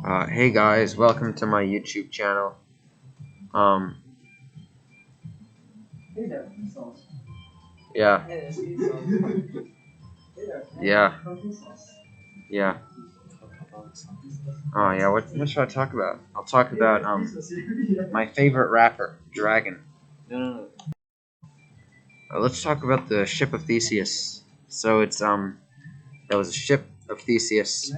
Hey guys, welcome to my YouTube channel. Yeah, yeah. Oh yeah, what should I talk about? I'll talk about my favorite rapper, Dragon. Let's talk about the Ship of Theseus. So it's there was a ship of Theseus,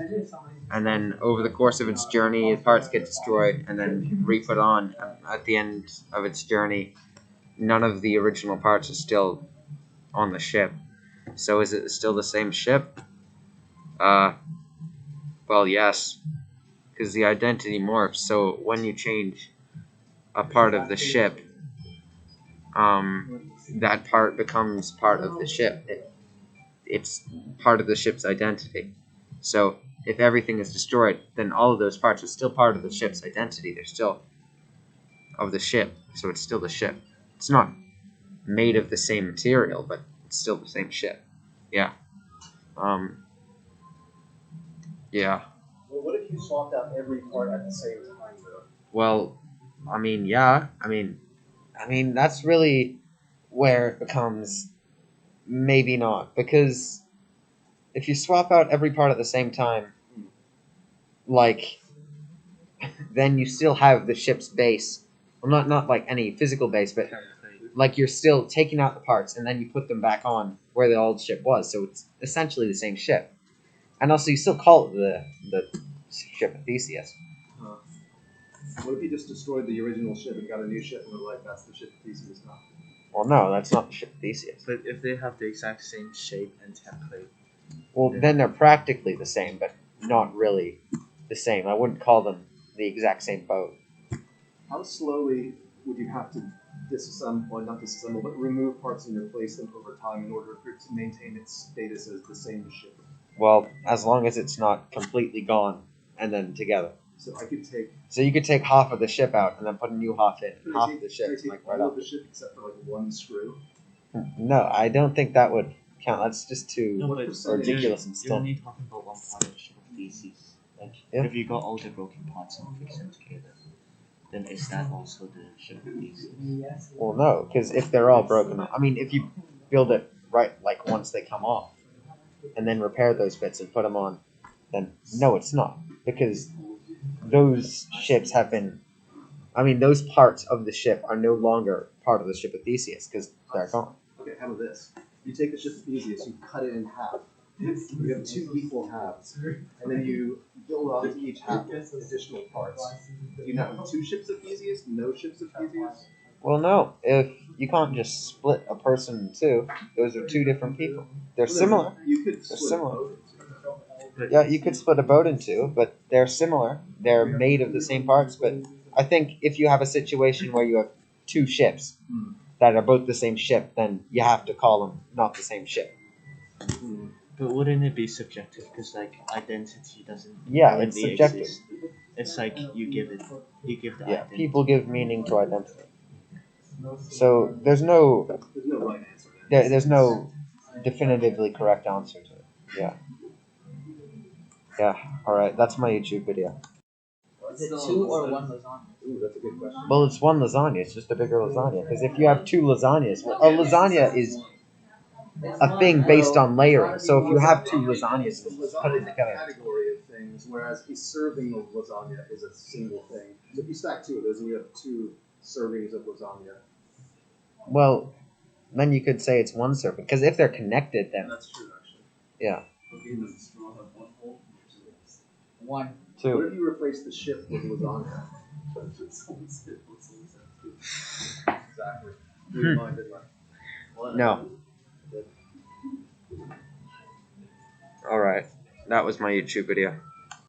and then over the course of its journey, the parts get destroyed and then re-put on. At the end of its journey, none of the original parts are still on the ship. So is it still the same ship? Well, yes, because the identity morphs. So when you change a part of the ship, that part becomes part of the ship. It's part of the ship's identity. So if everything is destroyed, then all of those parts are still part of the ship's identity. They're still of the ship, so it's still the ship. It's not made of the same material, but it's still the same ship. Yeah. Yeah. Well, what if you swapped out every part at the same time, though? Well, yeah. I mean that's really where it becomes maybe not, because if you swap out every part at the same time, like, then you still have the ship's base. Well, not like any physical base, but like you're still taking out the parts and then you put them back on where the old ship was. So it's essentially the same ship. And also, you still call it the Ship of Theseus. What if you just destroyed the original ship and got a new ship and were like, that's the Ship of Theseus now? Well, no, that's not the Ship of Theseus. But if they have the exact same shape and template, Well, then they're practically the same, but not really the same. I wouldn't call them the exact same boat. How slowly would you have to disassemble, well, not disassemble, but remove parts and replace them over time in order for it to maintain its status as the same ship? Well, as long as it's not completely gone and then together. So I could take. So you could take half of the ship out and then put a new half in. Half of the ship, like right all up. of the ship except for like one screw. No, I don't think that would count. That's just too percentage? ridiculous and you're still. only talking about one part of the Ship of Theseus. Like, Yeah. if you got all the broken parts and fix them together, then is that also the Ship of Theseus? Well, no, because if they're all broken, I mean, if you build it right, like once they come off, and then repair those bits and put them on, then no, it's not, because those ships have been. I mean, those parts of the ship are no longer part of the Ship of Theseus because they're gone. Okay, how about this? You take the Ship of Theseus, you cut it in half. You have two equal halves, and then you build onto each half with additional parts. Do you now have two ships of Theseus? No ships of Theseus? Well, no, if you can't just split a person in two, those are two different people. They're similar. You could They're split similar. both in two. Yeah, you could split a boat in two, but they're similar. They're made of the same parts. But I think if you have a situation where you have two ships that are both the same ship, then you have to call them not the same ship. But wouldn't it be subjective? Because like identity doesn't Yeah, really it's subjective. exist. It's like you give the Yeah, identity. people give meaning to identity. So there's no There's no right answer. there's no definitively correct answer to it. Yeah. Yeah. All right. That's my YouTube video. Is it two or one lasagna? Ooh, that's a good question. Well, it's one lasagna. It's just a bigger lasagna. Because if you have two lasagnas, well, a lasagna is a thing based on layering. So if you have two lasagnas, you just put it Lasagna is a together. category of things, whereas a serving of lasagna is a single thing. So if you stack two of those, and you have two servings of lasagna. Well, then you could say it's one serving. Because if they're connected, then That's true, actually. yeah, One. What two. if you replace the ship with lasagna? Exactly. Blew your mind, didn't I? No. All right. That was my YouTube video.